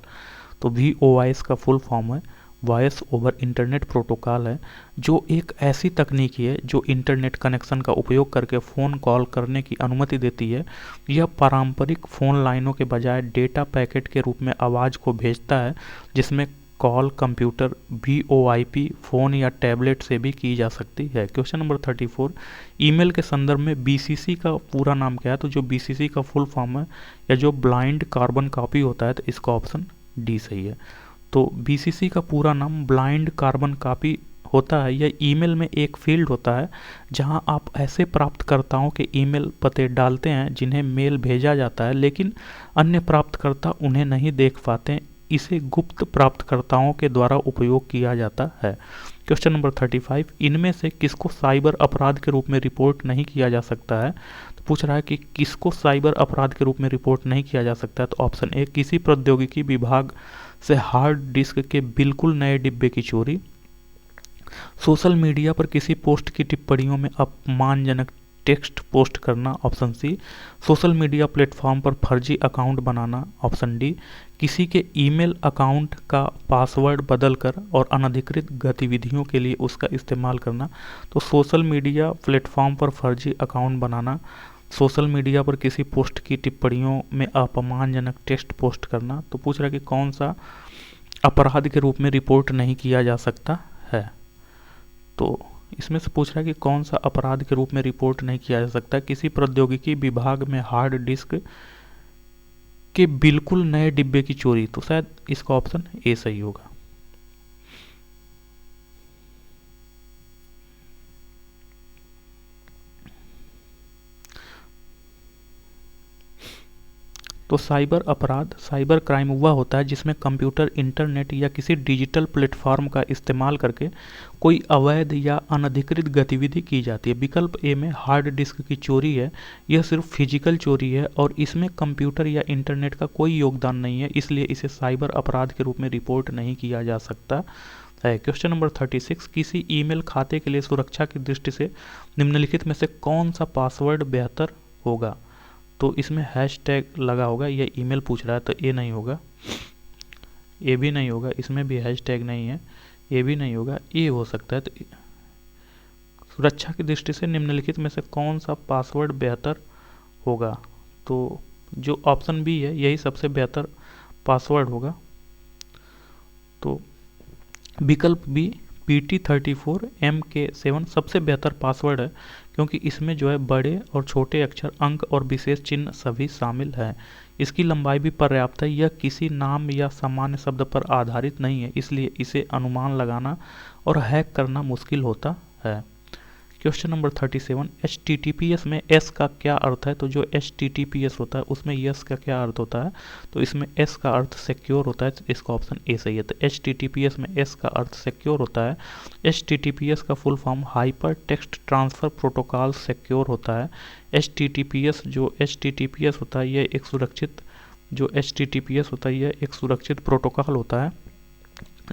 Speaker 1: तो VoIS का फुल फॉर्म है वॉइस ओवर इंटरनेट प्रोटोकॉल है, जो एक ऐसी तकनीक है जो इंटरनेट कनेक्शन का उपयोग करके फ़ोन कॉल करने की अनुमति देती है। यह पारंपरिक फ़ोन लाइनों के बजाय डेटा पैकेट के रूप में आवाज़ को भेजता है, जिसमें कॉल कंप्यूटर, VoIP फ़ोन या टैबलेट से भी की जा सकती है। क्वेश्चन नंबर 34, ईमेल के संदर्भ में BCC का पूरा नाम क्या है। तो जो BCC का फुल फॉर्म है या जो ब्लाइंड कार्बन कॉपी होता है, तो इसका ऑप्शन डी सही है। तो BCC का पूरा नाम ब्लाइंड कार्बन कॉपी होता है। यह ईमेल में एक फील्ड होता है जहां आप ऐसे प्राप्तकर्ताओं के ईमेल पते डालते हैं जिन्हें मेल भेजा जाता है, लेकिन अन्य प्राप्तकर्ता उन्हें नहीं देख पाते। इसे गुप्त प्राप्तकर्ताओं के द्वारा उपयोग किया जाता है। क्वेश्चन नंबर 35, इनमें से किसको साइबर अपराध के रूप में रिपोर्ट नहीं किया जा सकता है। तो पूछ रहा है कि किसको साइबर अपराध के रूप में रिपोर्ट नहीं किया जा सकता है। तो ऑप्शन ए, किसी प्रौद्योगिकी विभाग से हार्ड डिस्क के बिल्कुल नए डिब्बे की चोरी, सोशल मीडिया पर किसी पोस्ट की टिप्पणियों में अपमानजनक टेक्स्ट पोस्ट करना, option C, social media platform पर फर्जी अकाउंट बनाना, ऑप्शन डी, किसी के ईमेल अकाउंट का पासवर्ड बदलकर और अनधिकृत गतिविधियों के लिए उसका इस्तेमाल करना। तो सोशल मीडिया प्लेटफॉर्म पर फर्जी अकाउंट बनाना, सोशल मीडिया पर किसी पोस्ट की टिप्पणियों में अपमानजनक टेक्स्ट पोस्ट करना। तो पूछ रहा है कि कौन सा अपराध के रूप में रिपोर्ट नहीं किया जा सकता है। तो इसमें से पूछ रहा है कि कौन सा अपराध के रूप में रिपोर्ट नहीं किया जा सकता। किसी प्रौद्योगिकी विभाग में हार्ड डिस्क के बिल्कुल नए डिब्बे की चोरी, तो शायद इसका ऑप्शन ए सही होगा। तो साइबर अपराध, साइबर क्राइम वह होता है जिसमें कंप्यूटर, इंटरनेट या किसी डिजिटल प्लेटफॉर्म का इस्तेमाल करके कोई अवैध या अनधिकृत गतिविधि की जाती है। विकल्प ए में हार्ड डिस्क की चोरी है। यह सिर्फ फिजिकल चोरी है और इसमें कंप्यूटर या इंटरनेट का कोई योगदान नहीं है, इसलिए इसे साइबर अपराध के रूप में रिपोर्ट नहीं किया जा सकता है। क्वेश्चन नंबर 36, किसी ईमेल खाते के लिए सुरक्षा की दृष्टि से निम्नलिखित में से कौन सा पासवर्ड बेहतर होगा। तो इसमें हैशटैग लगा होगा, यह ईमेल पूछ रहा है, तो ए नहीं होगा, ए भी नहीं होगा, इसमें भी हैशटैग नहीं है, ए भी नहीं होगा, ए हो सकता है। तो सुरक्षा की दृष्टि से निम्नलिखित में से कौन सा पासवर्ड बेहतर होगा। तो जो ऑप्शन बी है यही सबसे बेहतर पासवर्ड होगा। तो विकल्प बी PT34MK7 सबसे बेहतर पासवर्ड है, क्योंकि इसमें जो है बड़े और छोटे अक्षर, अंक और विशेष चिन्ह सभी शामिल हैं। इसकी लंबाई भी पर्याप्त है। यह किसी नाम या सामान्य शब्द पर आधारित नहीं है, इसलिए इसे अनुमान लगाना और हैक करना मुश्किल होता है। क्वेश्चन नंबर 37, HTTPS में S का क्या अर्थ है? तो जो HTTPS होता है उसमें यस का क्या अर्थ होता है? तो इसमें S का अर्थ सिक्योर होता है, तो इसका ऑप्शन ए सही है। तो HTTPS में S का अर्थ सिक्योर होता है। HTTPS का full form hyper text transfer protocol secure होता है। HTTPS होता है, यह एक सुरक्षित प्रोटोकॉल होता है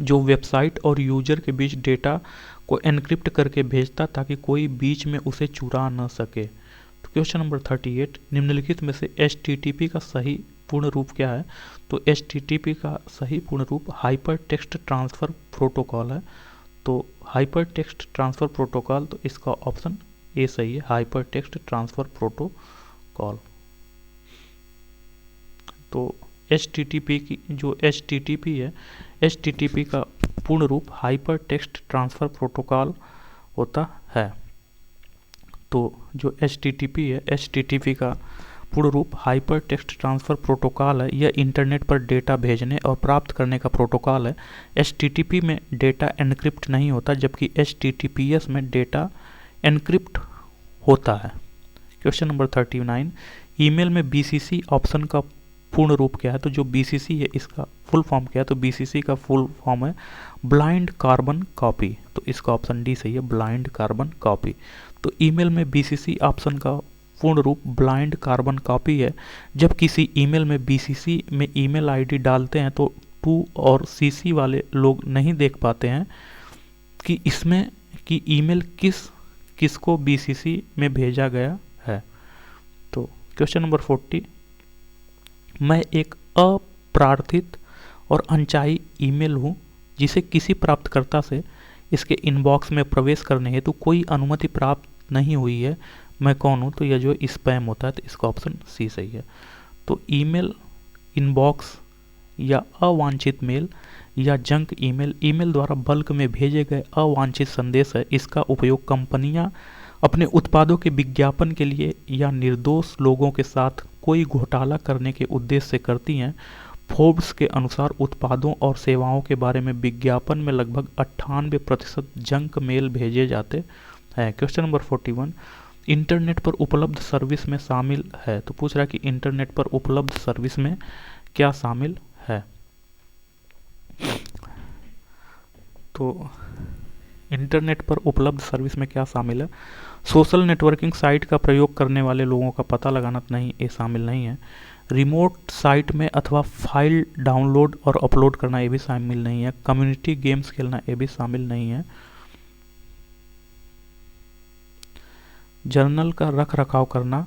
Speaker 1: जो वेबसाइट और यूजर के बीच डेटा को एनक्रिप्ट करके भेजता, ताकि कोई बीच में उसे चुरा न सके। तो क्वेश्चन नंबर 38, निम्नलिखित में से HTTP का सही पूर्ण रूप क्या है? तो HTTP का सही पूर्ण रूप हाइपर टेक्स्ट ट्रांसफ़र प्रोटोकॉल है। तो हाइपर टेक्स्ट ट्रांसफ़र प्रोटोकॉल, तो इसका ऑप्शन ए सही है, हाइपर टेक्स्ट ट्रांसफ़र प्रोटोकॉल। तो HTTP की जो HTTP है, HTTP का पूर्ण रूप हाइपर टेक्स्ट ट्रांसफ़र प्रोटोकॉल होता है। तो जो HTTP है, HTTP का पूर्ण रूप हाइपर टेक्स्ट ट्रांसफ़र प्रोटोकॉल है। यह इंटरनेट पर डेटा भेजने और प्राप्त करने का प्रोटोकॉल है। HTTP में डेटा एनक्रिप्ट नहीं होता, जबकि HTTPS में डेटा एनक्रिप्ट होता है। क्वेश्चन नंबर 39, ईमेल में BCC ऑप्शन का पूर्ण रूप क्या है? तो जो BCC है इसका फुल फॉर्म क्या है? तो BCC का फुल फॉर्म है ब्लाइंड कार्बन कॉपी। तो इसका ऑप्शन डी सही है, ब्लाइंड कार्बन कॉपी। तो ईमेल में BCC ऑप्शन का पूर्ण रूप ब्लाइंड कार्बन कॉपी है। जब किसी ईमेल में BCC में ईमेल आईडी डालते हैं तो टू और CC वाले लोग नहीं देख पाते हैं कि इसमें कि ईमेल किसको BCC में भेजा गया है। तो क्वेश्चन नंबर 40, मैं एक अप्रार्थित और अनचाही ईमेल हूँ जिसे किसी प्राप्तकर्ता से इसके इनबॉक्स में प्रवेश करने हेतु कोई अनुमति प्राप्त नहीं हुई है। मैं कौन हूँ? तो यह जो स्पैम होता है, तो इसका ऑप्शन सी सही है। तो ईमेल इनबॉक्स या अवांछित मेल या जंक ईमेल द्वारा बल्क में भेजे गए अवांछित संदेश है। इसका उपयोग कंपनियां अपने उत्पादों के विज्ञापन के लिए या निर्दोष लोगों के साथ कोई घोटाला करने के उद्देश्य से करती हैं। फोर्ब्स के अनुसार उत्पादों और सेवाओं के बारे में विज्ञापन में लगभग 98% जंक मेल भेजे जाते हैं। क्वेश्चन नंबर 41, इंटरनेट पर उपलब्ध सर्विस में शामिल है। तो पूछ रहा है कि इंटरनेट पर उपलब्ध सर्विस में क्या शामिल है। तो इंटरनेट पर उपलब्ध सर्विस में क्या शामिल है? सोशल नेटवर्किंग साइट का प्रयोग करने वाले लोगों का पता लगाना नहीं, ये शामिल नहीं है। रिमोट साइट में अथवा फाइल डाउनलोड और अपलोड करना, ये भी शामिल नहीं है। कम्युनिटी गेम्स खेलना, ये भी शामिल नहीं है। जर्नल का रख रखाव करना,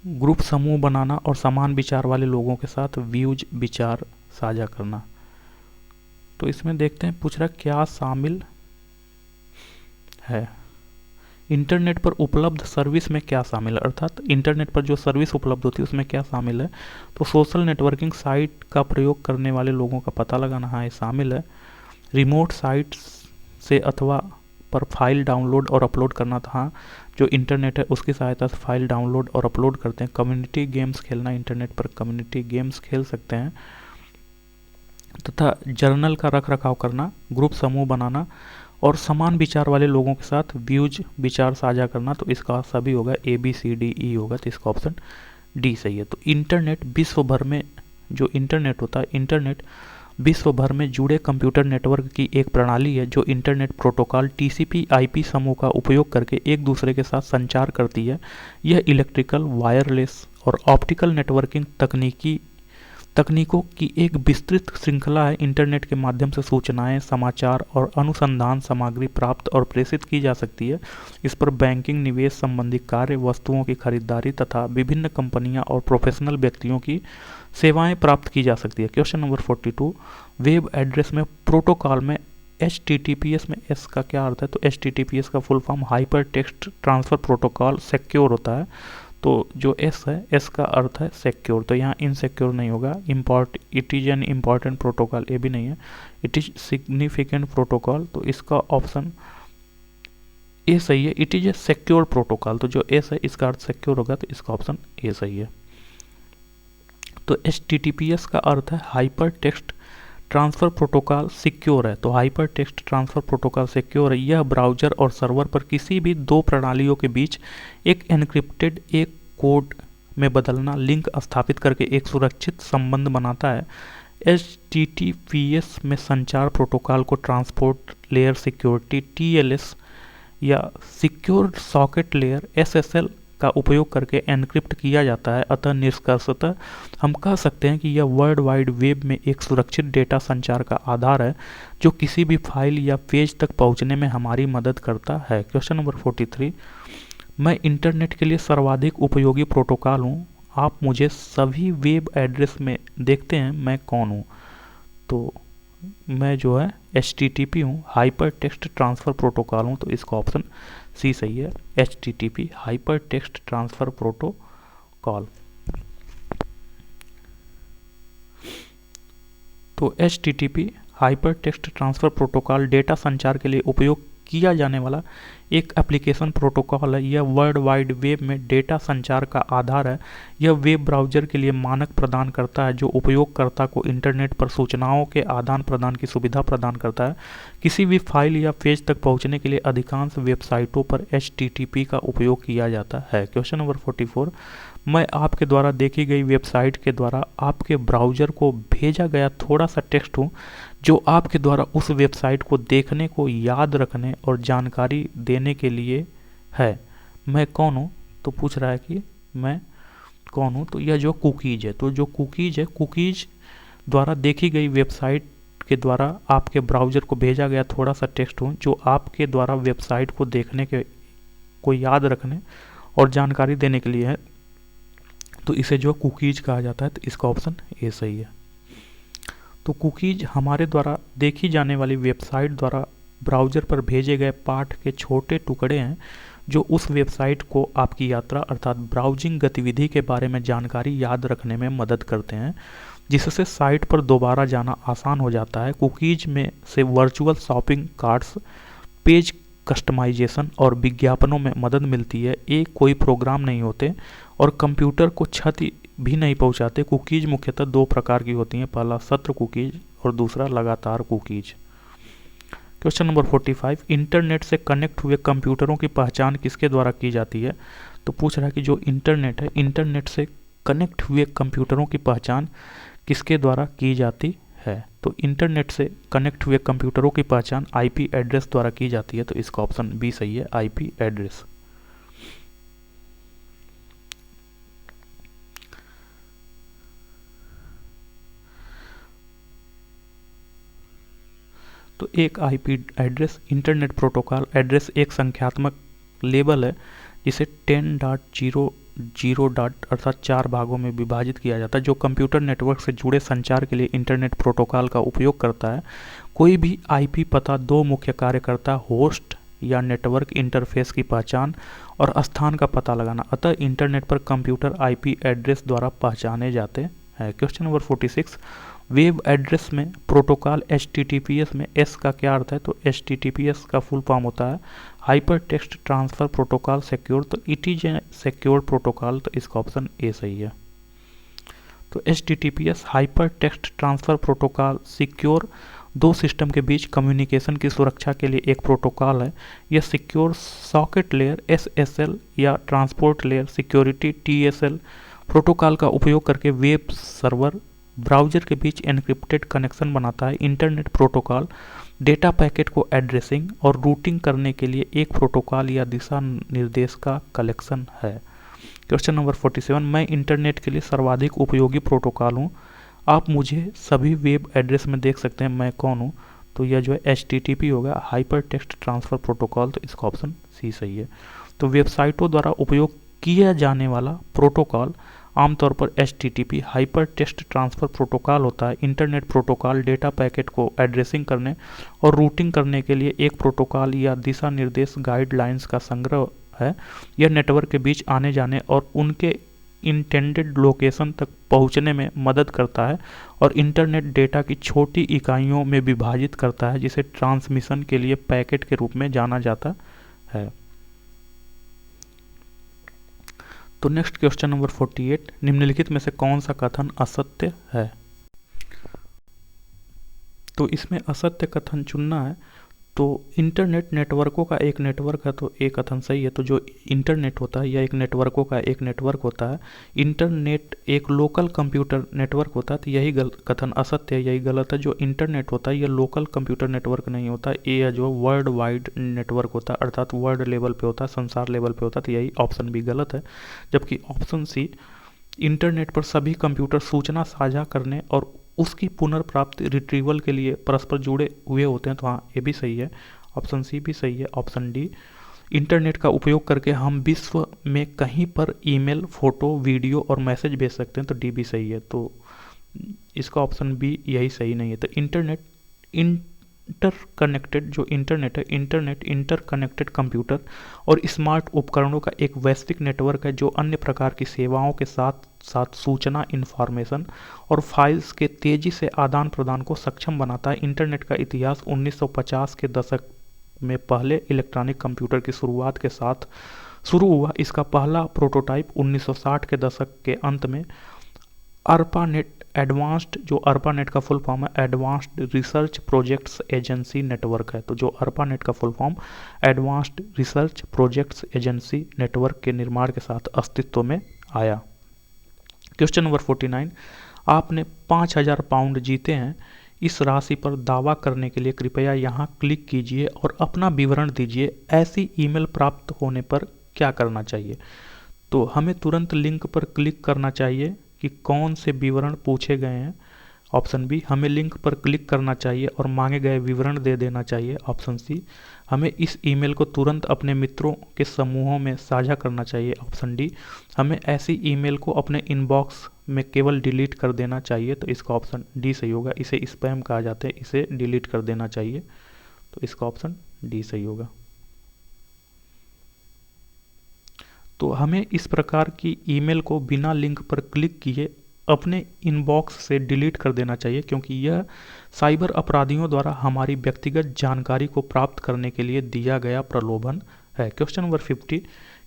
Speaker 1: ग्रुप समूह बनाना और समान विचार वाले लोगों के साथ व्यूज विचार साझा करना। तो इसमें देखते हैं पूछ रहा क्या शामिल है। इंटरनेट पर उपलब्ध सर्विस में क्या शामिल है, अर्थात इंटरनेट पर जो सर्विस उपलब्ध होती है उसमें क्या शामिल है। तो सोशल नेटवर्किंग साइट का प्रयोग करने वाले लोगों का पता लगाना, हाँ ये शामिल है। रिमोट साइट से अथवा पर फाइल डाउनलोड और अपलोड करना था, हाँ जो इंटरनेट है उसकी सहायता से फाइल डाउनलोड और अपलोड करते हैं। कम्युनिटी गेम्स खेलना, इंटरनेट पर कम्युनिटी गेम्स खेल सकते हैं। तथा जर्नल का रख रखाव करना, ग्रुप समूह बनाना और समान विचार वाले लोगों के साथ व्यूज विचार साझा करना, तो इसका सभी होगा ABCDE होगा, तो इसका ऑप्शन डी सही है। तो इंटरनेट विश्व भर में जो इंटरनेट होता है, इंटरनेट विश्व भर में जुड़े कंप्यूटर नेटवर्क की एक प्रणाली है जो इंटरनेट प्रोटोकॉल TCP/IP समूह का उपयोग करके एक दूसरे के साथ संचार करती है। यह इलेक्ट्रिकल, वायरलेस और ऑप्टिकल नेटवर्किंग तकनीकों की एक विस्तृत श्रृंखला है। इंटरनेट के माध्यम से सूचनाएं, समाचार और अनुसंधान सामग्री प्राप्त और प्रेषित की जा सकती है। इस पर बैंकिंग, निवेश संबंधी कार्य, वस्तुओं की खरीदारी तथा विभिन्न कंपनियां और प्रोफेशनल व्यक्तियों की सेवाएं प्राप्त की जा सकती है। क्वेश्चन नंबर 42, वेब एड्रेस में प्रोटोकॉल में HTTPS में S का क्या अर्थ है? तो HTTPS का full form hyper text transfer protocol secure होता है। तो जो एस है, एस का अर्थ है सिक्योर, तो यहाँ इनसिक्योर नहीं होगा। It is an important protocol, ये भी नहीं है। इट इज सिग्निफिकेंट प्रोटोकॉल, तो इसका ऑप्शन ए सही है। It is a secure protocol, तो जो एस है इसका अर्थ सिक्योर होगा, तो इसका ऑप्शन ए सही है। तो HTTPS का अर्थ है hypertext transfer protocol secure है, तो hyper text transfer protocol secure है। यह ब्राउज़र और सर्वर पर किसी भी दो प्रणालियों के बीच एक एन्क्रिप्टेड एक कोड में बदलना लिंक स्थापित करके एक सुरक्षित संबंध बनाता है। HTTPS में संचार प्रोटोकॉल को ट्रांसपोर्ट लेयर सिक्योरिटी TLS या सिक्योर सॉकेट लेयर SSL का उपयोग करके एनक्रिप्ट किया जाता है। अतः निष्कर्षतः हम कह सकते हैं कि यह वर्ल्ड वाइड वेब में एक सुरक्षित डेटा संचार का आधार है जो किसी भी फाइल या पेज तक पहुंचने में हमारी मदद करता है। क्वेश्चन नंबर 43, मैं इंटरनेट के लिए सर्वाधिक उपयोगी प्रोटोकॉल हूँ, आप मुझे सभी वेब एड्रेस में देखते हैं, मैं कौन हूँ? तो मैं जो है HTTP हूँ, हाइपर टेक्स्ट ट्रांसफ़र प्रोटोकॉल हूँ, तो इसका ऑप्शन सी सही है। HTTP hyper text transfer protocol. तो HTTP hyper text transfer protocol data संचार के लिए उपयोग किया जाने वाला एक एप्लीकेशन प्रोटोकॉल है। यह वर्ल्ड वाइड वेब में डेटा संचार का आधार है। यह वेब ब्राउज़र के लिए मानक प्रदान करता है जो उपयोगकर्ता को इंटरनेट पर सूचनाओं के आदान प्रदान की सुविधा प्रदान करता है। किसी भी फाइल या पेज तक पहुंचने के लिए अधिकांश वेबसाइटों पर HTTP का उपयोग किया जाता है। क्वेश्चन नंबर 44, मैं आपके द्वारा देखी गई वेबसाइट के द्वारा आपके ब्राउज़र को भेजा गया थोड़ा सा टेक्स्ट हूँ जो आपके द्वारा उस वेबसाइट को देखने को याद रखने और जानकारी देने के लिए है। मैं कौन हूँ? तो पूछ रहा है कि मैं कौन हूँ, तो यह जो कुकीज़ है, तो जो कुकीज़ है, कुकीज़ द्वारा देखी गई वेबसाइट के द्वारा आपके ब्राउज़र को भेजा गया थोड़ा सा टेक्स्ट हूँ जो आपके द्वारा वेबसाइट को देखने के को याद रखने और जानकारी देने के लिए है, तो इसे जो कुकीज़ कहा जाता है, तो इसका ऑप्शन ए सही है। तो कुकीज़ हमारे द्वारा देखी जाने वाली वेबसाइट द्वारा ब्राउज़र पर भेजे गए पाठ के छोटे टुकड़े हैं जो उस वेबसाइट को आपकी यात्रा अर्थात ब्राउजिंग गतिविधि के बारे में जानकारी याद रखने में मदद करते हैं, जिससे साइट पर दोबारा जाना आसान हो जाता है। कुकीज़ में से virtual shopping carts, page customization और विज्ञापनों में मदद मिलती है। एक कोई प्रोग्राम नहीं होते और कंप्यूटर को क्षति भी नहीं पहुंचाते। कुकीज़ मुख्यतः दो प्रकार की होती हैं, पहला सत्र कुकीज़ और दूसरा लगातार कुकीज़। क्वेश्चन नंबर 45, इंटरनेट से कनेक्ट हुए कंप्यूटरों की पहचान किसके द्वारा की जाती है? तो पूछ रहा है कि जो इंटरनेट है, इंटरनेट से कनेक्ट हुए कंप्यूटरों की पहचान किसके द्वारा की जाती है? तो इंटरनेट से कनेक्ट हुए कंप्यूटरों की पहचान IP एड्रेस द्वारा की जाती है, तो इसका ऑप्शन बी सही है, IP एड्रेस। तो एक IP address internet protocol address एक संख्यात्मक लेबल है जिसे 10.0.0 अर्थात 4 भागों में विभाजित किया जाता है जो कंप्यूटर नेटवर्क से जुड़े संचार के लिए इंटरनेट प्रोटोकॉल का उपयोग करता है। कोई भी IP पता दो मुख्य कार्य करता है, होस्ट या नेटवर्क इंटरफेस की पहचान और स्थान का पता लगाना। अतः इंटरनेट पर कंप्यूटर IP एड्रेस द्वारा पहचाने जाते हैं। क्वेश्चन नंबर 46, वेब एड्रेस में प्रोटोकॉल HTTPS में S का क्या अर्थ है? तो HTTPS का फुल फॉर्म होता है hypertext transfer protocol secure, तो it is a secure protocol, तो इसका ऑप्शन ए सही है। तो HTTPS hypertext transfer protocol secure दो सिस्टम के बीच कम्युनिकेशन की सुरक्षा के लिए एक प्रोटोकॉल है। यह सिक्योर सॉकेट लेयर SSL या transport layer security TSL protocol का उपयोग करके वेब सर्वर ब्राउज़र के बीच एन्क्रिप्टेड कनेक्शन बनाता है। इंटरनेट प्रोटोकॉल डेटा पैकेट को एड्रेसिंग और रूटिंग करने के लिए एक प्रोटोकॉल या दिशा निर्देश का कलेक्शन है। क्वेश्चन नंबर 47, मैं इंटरनेट के लिए सर्वाधिक उपयोगी प्रोटोकॉल हूँ, आप मुझे सभी वेब एड्रेस में देख सकते हैं, मैं कौन हूँ? तो यह जो है HTTP होगा, हाइपर टेक्स्ट ट्रांसफ़र प्रोटोकॉल, तो इसका ऑप्शन सी सही है। तो वेबसाइटों द्वारा उपयोग किया जाने वाला प्रोटोकॉल आमतौर पर HTTP hyper text transfer protocol होता है। इंटरनेट प्रोटोकॉल डेटा पैकेट को एड्रेसिंग करने और रूटिंग करने के लिए एक प्रोटोकॉल या दिशा निर्देश गाइडलाइंस का संग्रह है। यह नेटवर्क के बीच आने जाने और उनके इंटेंडेड लोकेशन तक पहुंचने में मदद करता है और इंटरनेट डेटा की छोटी इकाइयों में विभाजित करता है, जिसे ट्रांसमिशन के लिए पैकेट के रूप में जाना जाता है। तो नेक्स्ट क्वेश्चन नंबर 48, निम्नलिखित में से कौन सा कथन असत्य है? तो इसमें असत्य कथन चुनना है। तो इंटरनेट नेटवर्कों का एक नेटवर्क है, तो एक कथन सही है। तो जो इंटरनेट होता है यह एक नेटवर्कों का एक नेटवर्क होता है। इंटरनेट एक लोकल कंप्यूटर नेटवर्क होता है, तो यही कथन असत्य है, यही गलत है। जो इंटरनेट होता है यह लोकल कंप्यूटर नेटवर्क नहीं होता, ये जो वर्ल्ड वाइड नेटवर्क होता है, अर्थात वर्ल्ड लेवल पे होता है, संसार लेवल पे होता है, तो यही ऑप्शन भी गलत है। जबकि ऑप्शन सी, इंटरनेट पर सभी कंप्यूटर सूचना साझा करने और उसकी पुनर्प्राप्ति रिट्रीवल के लिए परस्पर जुड़े हुए होते हैं, तो हाँ ये भी सही है, ऑप्शन सी भी सही है। ऑप्शन डी, इंटरनेट का उपयोग करके हम विश्व में कहीं पर ईमेल, फोटो, वीडियो और मैसेज भेज सकते हैं, तो डी भी सही है। तो इसका ऑप्शन बी यही सही नहीं है। तो इंटरनेट इंटरकनेक्टेड जो इंटरनेट है, इंटरनेट इंटरकनेक्टेड कंप्यूटर और स्मार्ट उपकरणों का एक वैश्विक नेटवर्क है जो अन्य प्रकार की सेवाओं के साथ साथ सूचना, इंफॉर्मेशन और फाइल्स के तेजी से आदान प्रदान को सक्षम बनाता है। इंटरनेट का इतिहास 1950 के दशक में पहले इलेक्ट्रॉनिक कंप्यूटर की शुरुआत के साथ शुरू हुआ। इसका पहला प्रोटोटाइप 1960 के दशक के अंत में ARPANET एडवांस्ड, जो ARPANET का फुल फॉर्म है advanced research projects agency network है। तो जो ARPANET का full form advanced research projects agency network के निर्माण के साथ अस्तित्व में आया। क्वेश्चन नंबर 49, आपने 5000 पाउंड जीते हैं। इस राशि पर दावा करने के लिए कृपया यहाँ क्लिक कीजिए और अपना विवरण दीजिए। ऐसी ईमेल प्राप्त होने पर क्या करना चाहिए? तो हमें तुरंत लिंक पर क्लिक करना चाहिए कि कौन से विवरण पूछे गए हैं। ऑप्शन बी, हमें लिंक पर क्लिक करना चाहिए और मांगे गए विवरण दे देना चाहिए। ऑप्शन सी, हमें इस ईमेल को तुरंत अपने मित्रों के समूहों में साझा करना चाहिए। ऑप्शन डी, हमें ऐसी ईमेल को अपने इनबॉक्स में केवल डिलीट कर देना चाहिए। तो इसका ऑप्शन डी सही होगा। इसे स्पैम कहा जाता है, इसे डिलीट कर देना चाहिए। तो इसका ऑप्शन डी सही होगा। तो हमें इस प्रकार की ईमेल को बिना लिंक पर क्लिक किए अपने इनबॉक्स से डिलीट कर देना चाहिए, क्योंकि यह साइबर अपराधियों द्वारा हमारी व्यक्तिगत जानकारी को प्राप्त करने के लिए दिया गया प्रलोभन है। क्वेश्चन नंबर 50,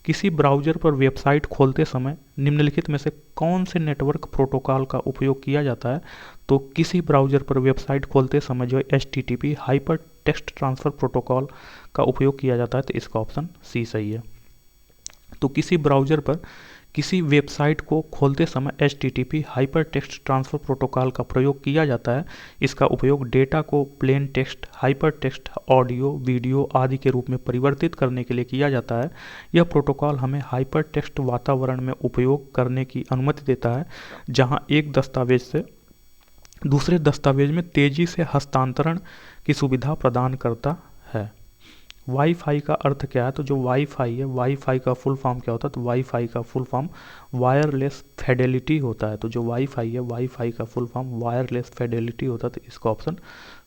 Speaker 1: किसी ब्राउज़र पर वेबसाइट खोलते समय निम्नलिखित में से कौन से नेटवर्क प्रोटोकॉल का उपयोग किया जाता है? तो किसी ब्राउज़र पर वेबसाइट खोलते समय जो HTTP hyper text transfer protocol का उपयोग किया जाता है, तो इसका ऑप्शन सी सही है। तो किसी ब्राउज़र पर किसी वेबसाइट को खोलते समय HTTP hyper text transfer protocol का प्रयोग किया जाता है। इसका उपयोग डेटा को plain text, hyper text, audio, video आदि के रूप में परिवर्तित करने के लिए किया जाता है। यह प्रोटोकॉल हमें हाइपर टेक्स्ट वातावरण में उपयोग करने की अनुमति देता है, जहां एक दस्तावेज से दूसरे दस्तावेज में तेजी से हस्तांतरण की सुविधा प्रदान करता है। वाईफाई का अर्थ क्या है? तो जो वाईफाई है, वाईफाई का फुल फॉर्म क्या होता है? तो वाईफाई का फुल फॉर्म वायरलेस फिडेलिटी होता है। तो जो वाईफाई है, वाईफाई का फुल फॉर्म वायरलेस फिडेलिटी होता है। तो इसका ऑप्शन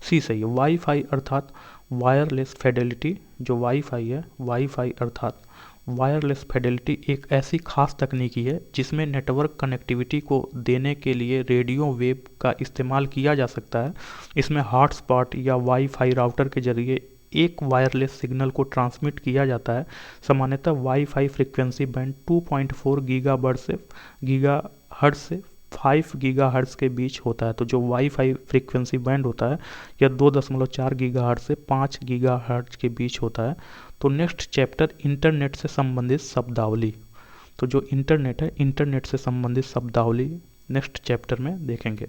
Speaker 1: सी सही है। वाईफाई अर्थात वायरलेस फिडेलिटी, जो वाईफाई है, वाईफाई अर्थात वायरलेस फिडेलिटी एक ऐसी खास तकनीकी है जिसमें नेटवर्क कनेक्टिविटी को देने के लिए रेडियो वेव का इस्तेमाल किया जा सकता है। इसमें हॉटस्पॉट या वाईफाई राउटर के जरिए एक वायरलेस सिग्नल को ट्रांसमिट किया जाता है। सामान्यतः वाईफाई फ्रीक्वेंसी बैंड 2.4 गीगाहर्ट्ज से 5 गीगाहर्ट्ज के बीच होता है। तो जो वाईफाई फ्रीक्वेंसी बैंड होता है यह 2.4 गीगाहर्ट्ज से 5 गीगाहर्ट्ज के बीच होता है। तो नेक्स्ट चैप्टर इंटरनेट से संबंधित शब्दावली। तो जो इंटरनेट है, इंटरनेट से संबंधित शब्दावली नेक्स्ट चैप्टर में देखेंगे।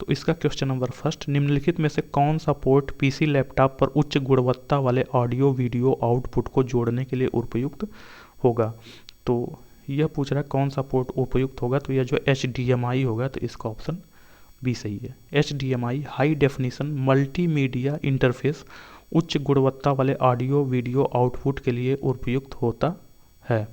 Speaker 1: तो इसका क्वेश्चन नंबर फर्स्ट, निम्नलिखित में से कौन सा पोर्ट पीसी लैपटॉप पर उच्च गुणवत्ता वाले ऑडियो वीडियो आउटपुट को जोड़ने के लिए उपयुक्त होगा? तो यह पूछ रहा है कौन सा पोर्ट उपयुक्त होगा, तो यह जो HDMI होगा, तो इसका ऑप्शन बी सही है। HDMI high definition multimedia interface उच्च गुणवत्ता वाले ऑडियो वीडियो आउटपुट के लिए उपयुक्त होता है।